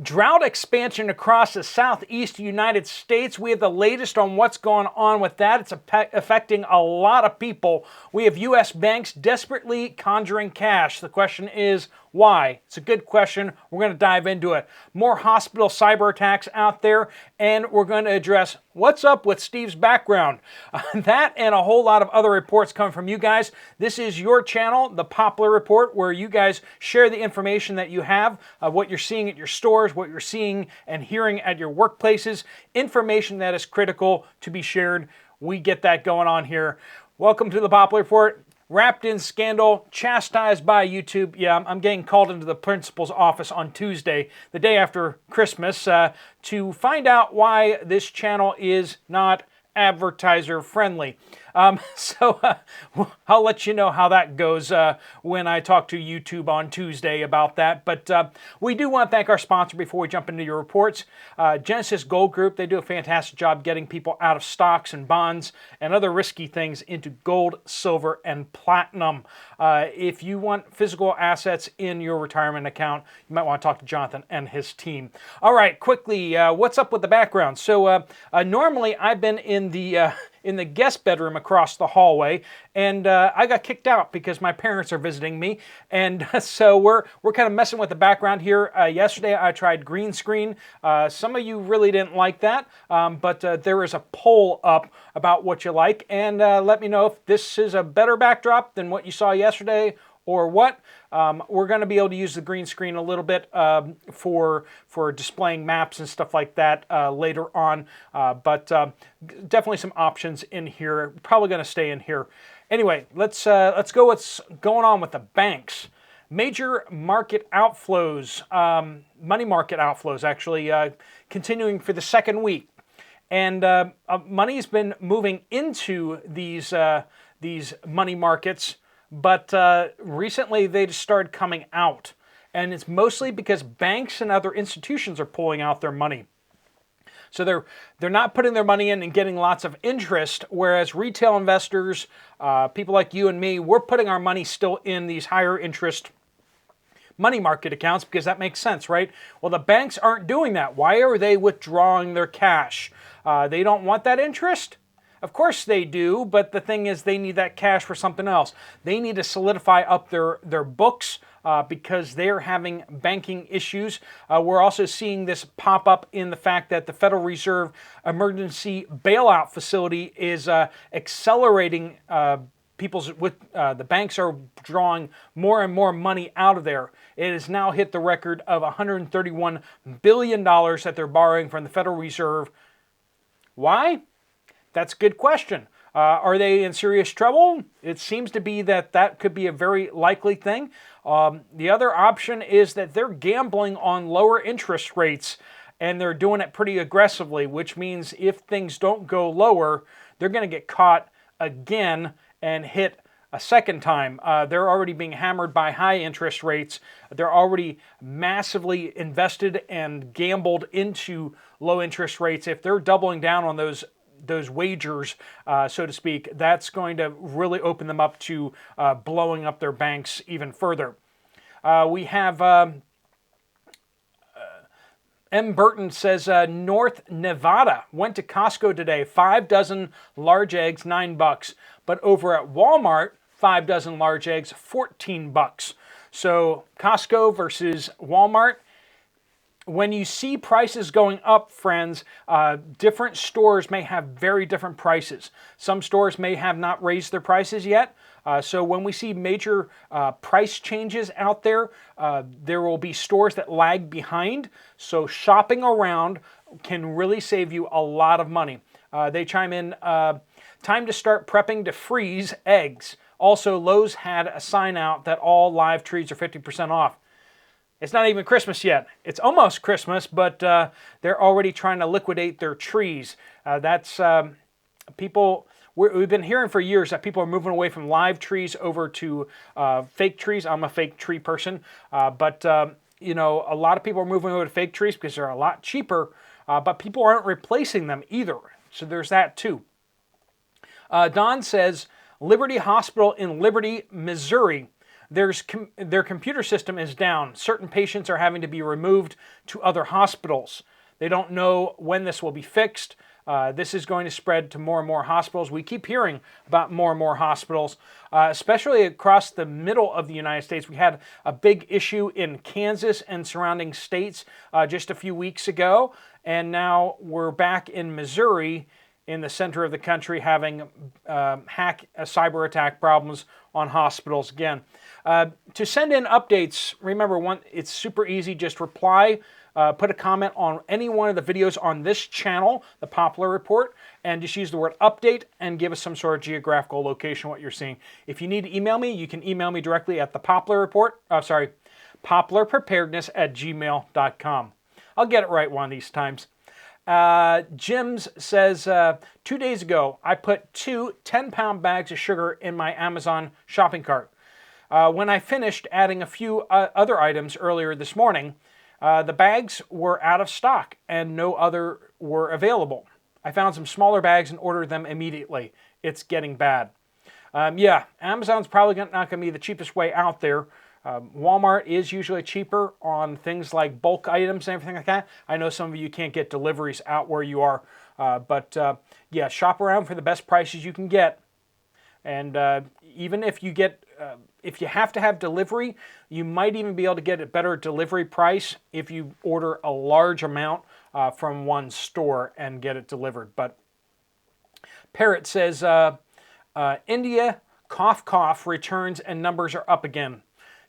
Drought expansion across the southeast United States. We have the latest on what's going on with that. It's affecting a lot of people. We have U.S. banks desperately conjuring cash. The question is, why? It's a good question. We're going to dive into it. More hospital cyber attacks out there, and we're going to address what's up with Steve's background. That and a whole lot of other reports coming from you guys. This is your channel, the Poplar Report, where you guys share the information that you have, what you're seeing at your stores, what you're seeing and hearing at your workplaces, information that is critical to be shared. We get that going on here. Welcome to the Poplar Report. Wrapped in scandal, chastised by YouTube. Yeah, I'm getting called into the principal's office on Tuesday, the day after Christmas, to find out why this channel is not advertiser friendly. So I'll let you know how that goes when I talk to YouTube on Tuesday about that. But we do want to thank our sponsor before we jump into your reports. Genesis Gold Group, they do a fantastic job getting people out of stocks and bonds and other risky things into gold, silver, and platinum. If you want physical assets in your retirement account, you might want to talk to Jonathan and his team. All right, quickly, what's up with the background? So normally I've been in the guest bedroom across the hallway, and I got kicked out because my parents are visiting me, and so we're kind of messing with the background here. Yesterday I tried green screen. Some of you really didn't like that, but there is a poll up about what you like, and let me know if this is a better backdrop than what you saw yesterday or what. We're going to be able to use the green screen a little bit for displaying maps and stuff like that later on, but definitely some options in here. Probably going to stay in here. Anyway, let's go what's going on with the banks. Major market outflows, money market outflows actually, continuing for the second week. And money's been moving into these money markets, but recently they just started coming out. And it's mostly because banks and other institutions are pulling out their money. So they're not putting their money in and getting lots of interest, whereas retail investors, people like you and me, we're putting our money still in these higher interest money market accounts because that makes sense, right? Well, the banks aren't doing that. Why are they withdrawing their cash? They don't want that interest? Of course they do, but the thing is they need that cash for something else. They need to solidify up their books because they're having banking issues. We're also seeing this pop up in the fact that the Federal Reserve emergency bailout facility is accelerating the banks are drawing more and more money out of there. It has now hit the record of $131 billion that they're borrowing from the Federal Reserve. Why? That's a good question. Are they in serious trouble? It seems to be that could be a very likely thing. The other option is that they're gambling on lower interest rates, and they're doing it pretty aggressively, which means if things don't go lower, they're going to get caught again and hit a second time. They're already being hammered by high interest rates. They're already massively invested and gambled into low interest rates. If they're doubling down on those wagers, so to speak, that's going to really open them up to blowing up their banks even further. We have M. Burton says, North Nevada went to Costco today, 5 dozen large eggs, $9. But over at Walmart, 5 dozen large eggs, $14. So Costco versus Walmart. When you see prices going up, friends, different stores may have very different prices. Some stores may have not raised their prices yet. So when we see major price changes out there, there will be stores that lag behind. So shopping around can really save you a lot of money. They chime in, time to start prepping to freeze eggs. Also, Lowe's had a sign out that all live trees are 50% off. It's not even Christmas yet. It's almost Christmas, but they're already trying to liquidate their trees. That's people. We've been hearing for years that people are moving away from live trees over to fake trees. I'm a fake tree person, but you know, a lot of people are moving over to fake trees because they're a lot cheaper. But people aren't replacing them either. So there's that too. Don says Liberty Hospital in Liberty, Missouri Their computer system is down. Certain patients are having to be removed to other hospitals. They don't know when this will be fixed. This is going to spread to more and more hospitals. We keep hearing about more and more hospitals, especially across the middle of the United States. We had a big issue in Kansas and surrounding states just a few weeks ago, and now we're back in Missouri in the center of the country having cyber attack problems on hospitals again. To send in updates, remember, it's super easy. Just reply. Put a comment on any one of the videos on this channel, the Poplar Report, and just use the word update and give us some sort of geographical location what you're seeing. If you need to email me, you can email me directly at the Poplar Report, poplarpreparedness@gmail.com. I'll get it right one of these times. Jim's says, 2 days ago, I put 2 10-pound bags of sugar in my Amazon shopping cart. When I finished adding a few other items earlier this morning, the bags were out of stock and no other were available. I found some smaller bags and ordered them immediately. It's getting bad. Yeah, Amazon's probably not going to be the cheapest way out there. Walmart is usually cheaper on things like bulk items and everything like that. I know some of you can't get deliveries out where you are, but yeah, shop around for the best prices you can get. And even if you get, if you have to have delivery, you might even be able to get a better delivery price if you order a large amount from one store and get it delivered. But Parrot says, India, cough, cough, returns and numbers are up again.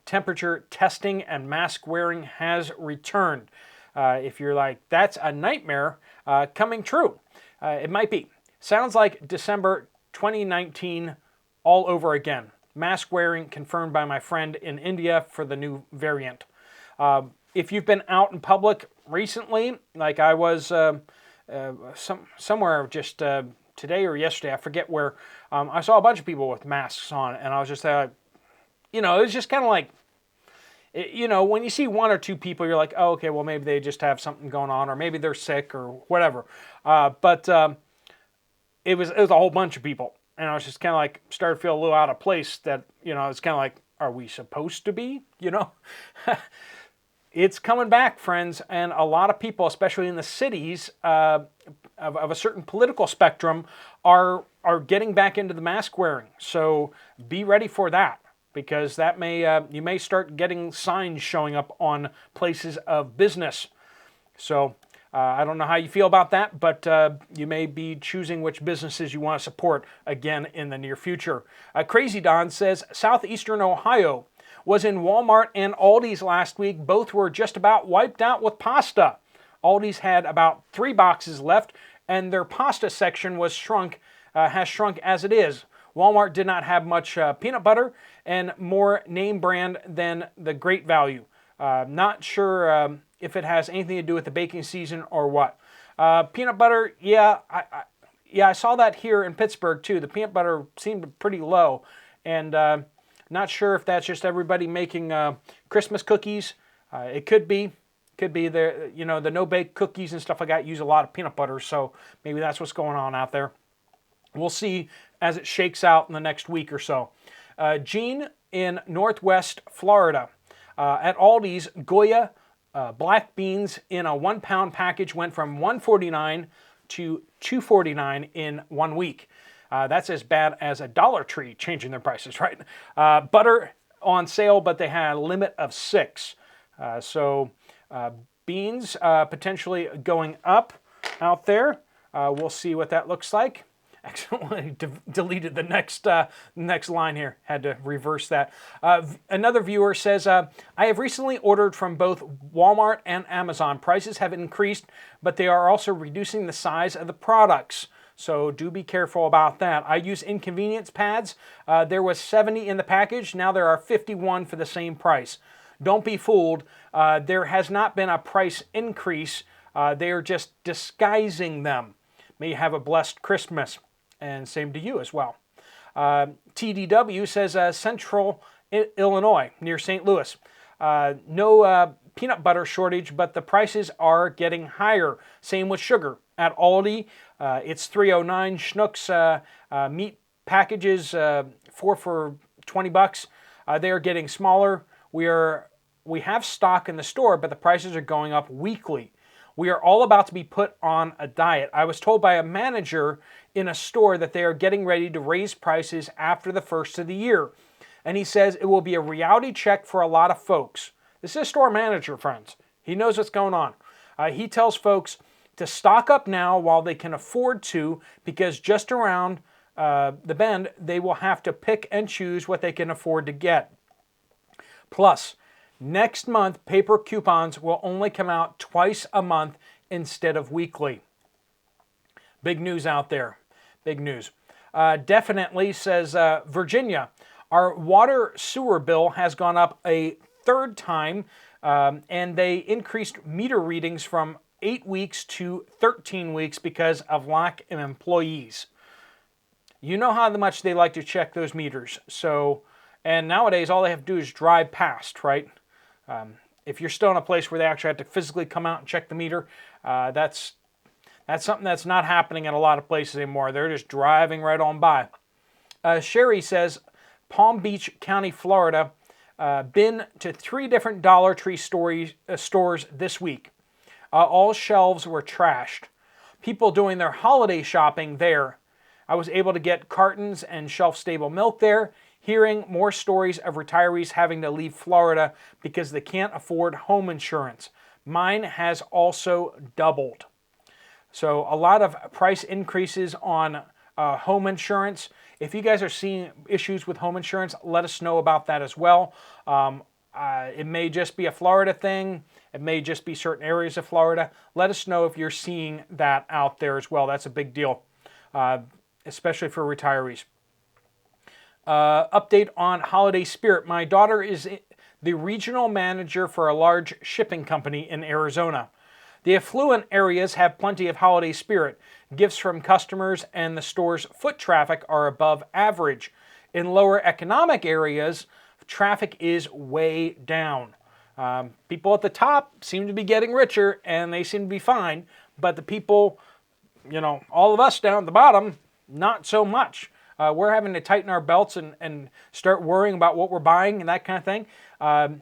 Temperature testing and mask wearing has returned. If you're like, that's a nightmare, coming true. It might be. Sounds like December 2019 all over again. Mask wearing confirmed by my friend in India for the new variant. If you've been out in public recently, like I was somewhere just today or yesterday, I forget where, I saw a bunch of people with masks on, and I was just you know, it was just kind of like, you know, when you see one or two people, you're like, oh, okay, well, maybe they just have something going on, or maybe they're sick or whatever. But it was a whole bunch of people. And I was just kind of like, started to feel a little out of place that, you know, it's kind of like, are we supposed to be, you know? It's coming back, friends. And a lot of people, especially in the cities of a certain political spectrum, are getting back into the mask wearing. So be ready for that, because that may you may start getting signs showing up on places of business. So I don't know how you feel about that, but you may be choosing which businesses you want to support again in the near future. Crazy Don says, Southeastern Ohio was in Walmart and Aldi's last week. Both were just about wiped out with pasta. Aldi's had about 3 boxes left, and their pasta section was has shrunk as it is. Walmart did not have much peanut butter and more name brand than the Great Value. Not sure if it has anything to do with the baking season or what. Peanut butter, yeah, I saw that here in Pittsburgh too. The peanut butter seemed pretty low, and not sure if that's just everybody making Christmas cookies. It could be. Could be the, you know, the no-bake cookies and stuff like that use a lot of peanut butter, so maybe that's what's going on out there. We'll see as it shakes out in the next week or so. Gene in Northwest Florida. At Aldi's, Goya black beans in a 1-pound package went from $1.49 to $2.49 in 1 week. That's as bad as a Dollar Tree changing their prices, right? Butter on sale, but they had a limit of 6. So beans potentially going up out there. We'll see what that looks like. Accidentally deleted the next line here. Had to reverse that. Another viewer says, I have recently ordered from both Walmart and Amazon. Prices have increased, but they are also reducing the size of the products. So do be careful about that. I use inconvenience pads. There was 70 in the package. Now there are 51 for the same price. Don't be fooled. There has not been a price increase. They are just disguising them. May you have a blessed Christmas. And same to you as well. TDW says Central Illinois, near St. Louis. No peanut butter shortage, but the prices are getting higher. Same with sugar. At Aldi, it's $3.09. Schnucks meat packages, 4 for $20. They are getting smaller. We have stock in the store, but the prices are going up weekly. We are all about to be put on a diet. I was told by a manager in a store that they are getting ready to raise prices after the first of the year. And he says it will be a reality check for a lot of folks. This is a store manager, friends. He knows what's going on. He tells folks to stock up now while they can afford to, because just around the bend, they will have to pick and choose what they can afford to get. Plus, next month, paper coupons will only come out twice a month instead of weekly. Big news out there. Big news. Definitely, says Virginia, our water sewer bill has gone up a third time, and they increased meter readings from 8 weeks to 13 weeks because of lack of employees. You know how much they like to check those meters. So, and nowadays, all they have to do is drive past, right? If you're still in a place where they actually have to physically come out and check the meter, that's something that's not happening in a lot of places anymore. They're just driving right on by. Sherry says, Palm Beach County, Florida, been to 3 different Dollar Tree stores this week. All shelves were trashed. People doing their holiday shopping there. I was able to get cartons and shelf-stable milk there. Hearing more stories of retirees having to leave Florida because they can't afford home insurance. Mine has also doubled. So a lot of price increases on home insurance. If you guys are seeing issues with home insurance, let us know about that as well. It may just be a Florida thing. It may just be certain areas of Florida. Let us know if you're seeing that out there as well. That's a big deal, especially for retirees. Update on holiday spirit. My daughter is the regional manager for a large shipping company in Arizona. The affluent areas have plenty of holiday spirit. Gifts from customers and the store's foot traffic are above average. In lower economic areas, traffic is way down. People at the top seem to be getting richer and they seem to be fine, but the people, all of us down at the bottom, not so much. We're having to tighten our belts and start worrying about what we're buying and that kind of thing.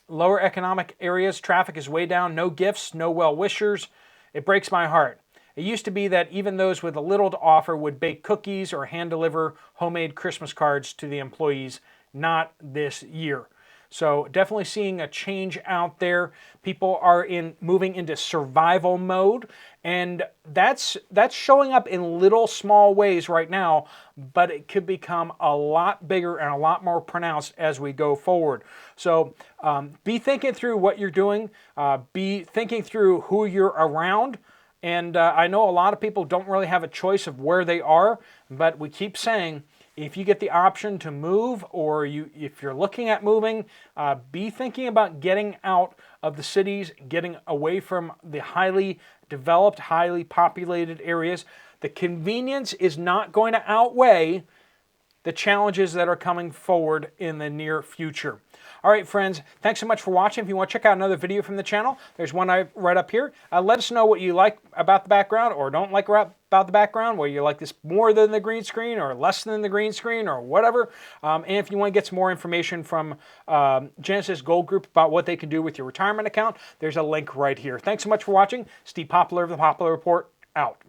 Lower economic areas, traffic is way down. No gifts, no well-wishers. It breaks my heart. It used to be that even those with a little to offer would bake cookies or hand-deliver homemade Christmas cards to the employees. Not this year. So definitely seeing a change out there. People are moving into survival mode, and that's showing up in little small ways right now, but it could become a lot bigger and a lot more pronounced as we go forward. So be thinking through what you're doing. Be thinking through who you're around. And I know a lot of people don't really have a choice of where they are, but we keep saying, if you get the option to move, or if you're looking at moving, be thinking about getting out of the cities, getting away from the highly developed, highly populated areas. The convenience is not going to outweigh the challenges that are coming forward in the near future. All right, friends, thanks so much for watching. If you want to check out another video from the channel, there's one right up here. Let us know what you like about the background or don't like about the background, whether you like this more than the green screen or less than the green screen or whatever. And if you want to get some more information from Genesis Gold Group about what they can do with your retirement account, there's a link right here. Thanks so much for watching. Steve Poplar of the Poplar Report, out.